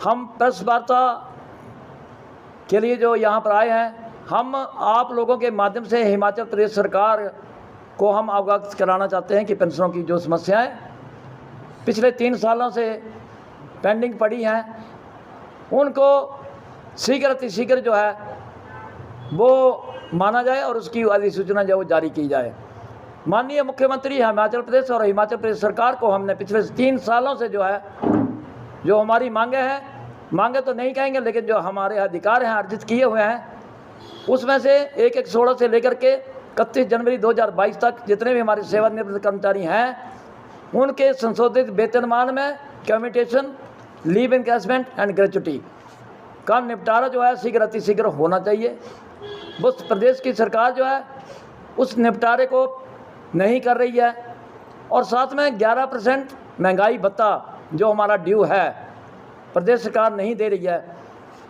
हम प्रेस वार्ता के लिए जो यहाँ पर आए हैं, हम आप लोगों के माध्यम से हिमाचल प्रदेश सरकार को हम अवगत कराना चाहते हैं कि पेंशनों की जो समस्याएं पिछले 3 सालों से पेंडिंग पड़ी हैं, उनको शीघ्र अतिशीघ्र जो है वो माना जाए और उसकी अधिसूचना जो जारी की जाए। माननीय मुख्यमंत्री हिमाचल प्रदेश और हिमाचल प्रदेश सरकार को हमने पिछले 3 सालों से जो है जो हमारी मांगे तो नहीं कहेंगे, लेकिन जो हमारे अधिकार हैं अर्जित किए हुए हैं, उसमें से 1/16 से लेकर के 31 जनवरी 2022 तक जितने भी हमारे सेवानिवृत्त कर्मचारी हैं उनके संशोधित वेतनमान में commutation, leave increment and gratuity का निपटारा जो है शीघ्र अतिशीघ्र होना चाहिए। बस प्रदेश की सरकार जो है उस निपटारे को नहीं कर रही है और साथ में 11% महंगाई भत्ता जो हमारा ड्यू है प्रदेश सरकार नहीं दे रही है।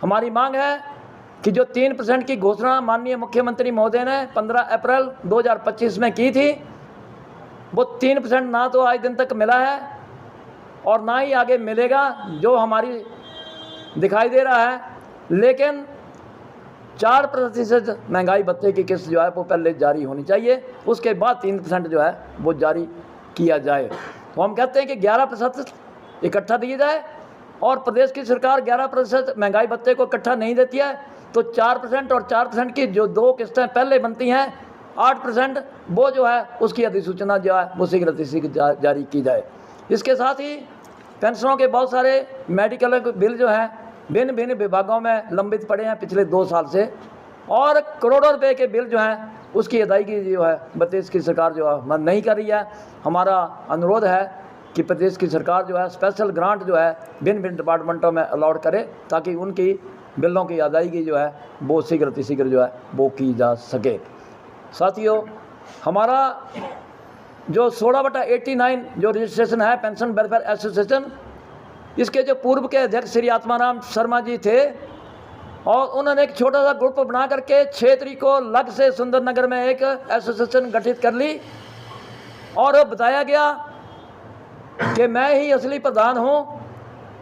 हमारी मांग है कि जो 3% की घोषणा माननीय मुख्यमंत्री महोदय ने 15 अप्रैल 2025 में की थी, वो 3% ना तो आज दिन तक मिला है और ना ही आगे मिलेगा जो हमारी दिखाई दे रहा है। लेकिन 4% महंगाई भत्ते की किस्त जो है वो पहले जारी होनी चाहिए, उसके बाद 3% जो है वो जारी किया जाए। तो हम कहते हैं कि 11% इकट्ठा दिया जाए और प्रदेश की सरकार 11% महंगाई भत्ते को इकट्ठा नहीं देती है तो 4% और 4% की जो 2 किस्तें पहले बनती हैं 8% वो जो है उसकी अधिसूचना जो है वो शीघ्र अतिशीघ्र जारी की जाए। इसके साथ ही पेंशनों के बहुत सारे मेडिकल बिल जो हैं भिन्न भिन्न विभागों में लंबित पड़े हैं पिछले 2 साल से, और करोड़ों रुपए के बिल जो हैं उसकी अदायगी जो है प्रदेश की सरकार जो है नहीं कर रही है। हमारा अनुरोध है कि प्रदेश की सरकार जो है स्पेशल ग्रांट जो है भिन्न भिन्न डिपार्टमेंटों में अलॉट करे ताकि उनकी बिलों की अदायगी जो है वो शीघ्र अतिशीघ्र जो है वो की जा सके। साथियों, हमारा जो 16/89 जो रजिस्ट्रेशन है पेंशन वेलफेयर एसोसिएशन, इसके जो पूर्व के अध्यक्ष श्री आत्माराम शर्मा जी थे और उन्होंने एक छोटा सा ग्रुप बना करके 6 तारीख को लग से सुंदरनगर में एक एसोसिएशन गठित कर ली और बताया गया कि मैं ही असली प्रधान हूं,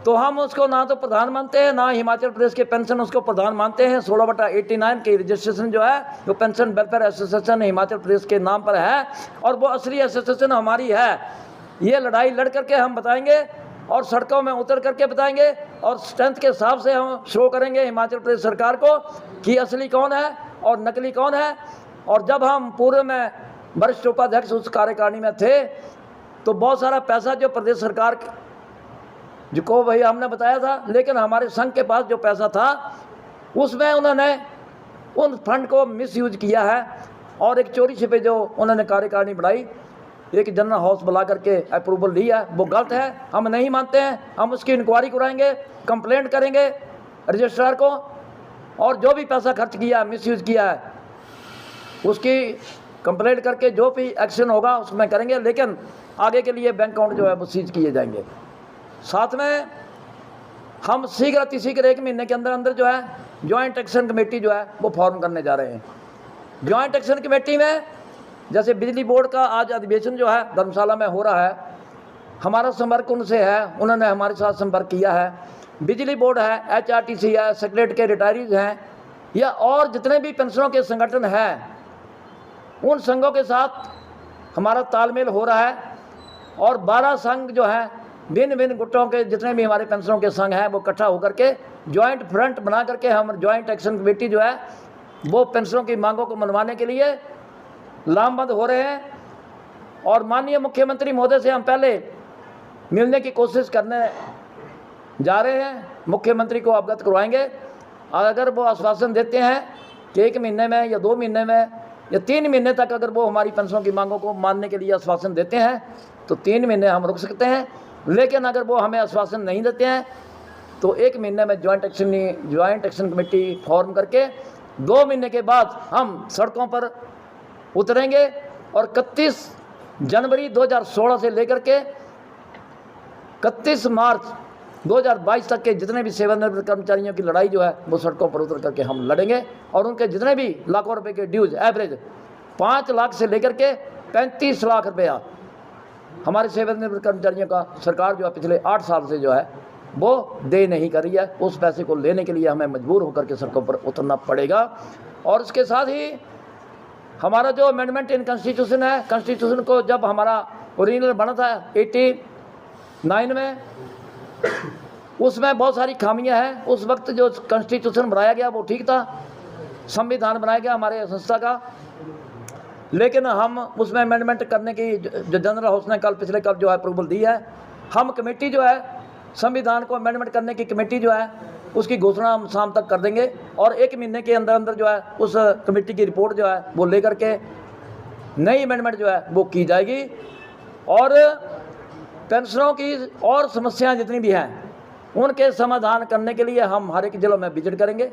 तो हम उसको ना तो प्रधान मानते हैं ना हिमाचल प्रदेश के पेंशन उसको प्रधान मानते हैं। 16/89 की रजिस्ट्रेशन जो है वो pension welfare association Himachal Pradesh के नाम पर है और वो असली एसोसिएशन हमारी है। ये लड़ाई लड़ करके हम बताएंगे और सड़कों में उतर करके बताएंगे और स्ट्रेंथ के हिसाब से हम शो करेंगे हिमाचल प्रदेश सरकार को कि असली कौन है और नकली कौन है। और जब हम पूर्व में वरिष्ठ उपाध्यक्ष उस कार्यकारिणी में थे तो बहुत सारा पैसा जो प्रदेश सरकार को भाई हमने बताया था, लेकिन हमारे संघ के पास जो पैसा था उसमें उन्होंने उन फंड को मिसयूज किया है और एक चोरी छिपे जो उन्होंने कार्यकारिणी बढ़ाई, एक जनरल हाउस बुला करके अप्रूवल लिया, वो गलत है, हम नहीं मानते हैं। हम उसकी इंक्वायरी कराएंगे, कंप्लेंट करेंगे रजिस्ट्रार को और जो भी पैसा खर्च किया मिसयूज किया है उसकी कंप्लेंट करके जो भी एक्शन होगा उसमें करेंगे, लेकिन आगे के लिए बैंक अकाउंट जो है वो सीज किए जाएंगे। साथ में हम शीघ्र अतिशीघ्र 1 महीने के अंदर अंदर जो है जॉइंट एक्शन कमेटी जो है वो फॉर्म करने जा रहे हैं। जॉइंट एक्शन कमेटी में जैसे बिजली बोर्ड का आज अधिवेशन जो है धर्मशाला में हो रहा है, हमारा संपर्क उनसे है, उन्होंने हमारे साथ संपर्क किया है। बिजली बोर्ड है, HRTC है, सेक्रेटरी के रिटायरीज हैं या और जितने भी पेंशनों के संगठन हैं उन संघों के साथ हमारा तालमेल हो रहा है और 12 संघ जो हैं भिन्न भिन्न गुटों के जितने भी हमारे पेंशनों के संघ हैं वो इकट्ठा होकर के जॉइंट फ्रंट बना करके हम जॉइंट एक्शन कमेटी जो है वो पेंशनों की मांगों को मनवाने के लिए लामबंद हो रहे हैं। और माननीय मुख्यमंत्री महोदय से हम पहले मिलने की कोशिश करने जा रहे हैं, मुख्यमंत्री को अवगत करवाएंगे। अगर वो आश्वासन देते हैं कि 1 महीने में या 2 महीने में या 3 महीने तक अगर वो हमारी पेंशनों की मांगों को मानने के लिए आश्वासन देते हैं तो 3 महीने हम रुक सकते हैं, लेकिन अगर वो हमें आश्वासन नहीं देते हैं तो 1 महीने में जॉइंट एक्शन कमेटी फॉर्म करके 2 महीने के बाद हम सड़कों पर उतरेंगे और 31 जनवरी 2016 से लेकर के 31 मार्च 2022 तक के जितने भी सेवानिवृत्त कर्मचारियों की लड़ाई जो है वो सड़कों पर उतर करके हम लड़ेंगे और उनके जितने भी लाखों रुपए के ड्यूज एवरेज 5 लाख से लेकर के 35 लाख रुपया हमारे सेवानिवृत्त कर्मचारियों का सरकार जो है पिछले 8 साल से जो है वो दे नहीं कर रही है। उस पैसे को लेने के लिए हमें मजबूर होकर के सड़कों पर उतरना पड़ेगा। और उसके साथ ही हमारा जो अमेंडमेंट इन कॉन्स्टिट्यूशन है, कॉन्स्टिट्यूशन को जब हमारा ओरिजिनल बना था 89 में, उसमें बहुत सारी खामियां हैं। उस वक्त जो कॉन्स्टिट्यूशन बनाया गया वो ठीक था, संविधान बनाया गया हमारे संस्था का, लेकिन हम उसमें अमेंडमेंट करने की जो जनरल हाउस ने पिछले कल जो है अप्रूवल दी है। हम कमेटी जो है संविधान को अमेंडमेंट करने की कमेटी जो है उसकी घोषणा हम शाम तक कर देंगे, और 1 महीने के अंदर अंदर जो है उस कमेटी की रिपोर्ट जो है वो लेकर के नई अमेंडमेंट जो है वो की जाएगी। और पेंशनों की और समस्याएं जितनी भी हैं उनके समाधान करने के लिए हम हर एक ज़िलों में विजिट करेंगे।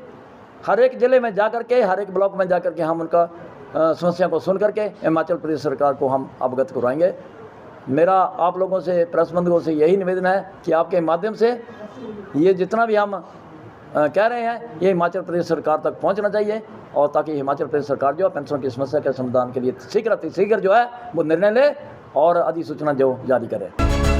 हर एक ज़िले में जा कर के, हर एक ब्लॉक में जा कर के हम उनका समस्या को सुन करके हिमाचल प्रदेश सरकार को हम अवगत करवाएंगे। मेरा आप लोगों से, प्रेस बंधुओं से यही निवेदन है कि आपके माध्यम से ये जितना भी हम कह रहे हैं ये हिमाचल प्रदेश सरकार तक पहुंचना चाहिए, और ताकि हिमाचल प्रदेश सरकार जो है पेंशन की समस्या के समाधान के लिए शीघ्र जो है वो निर्णय ले और अधिसूचना जो जारी करे।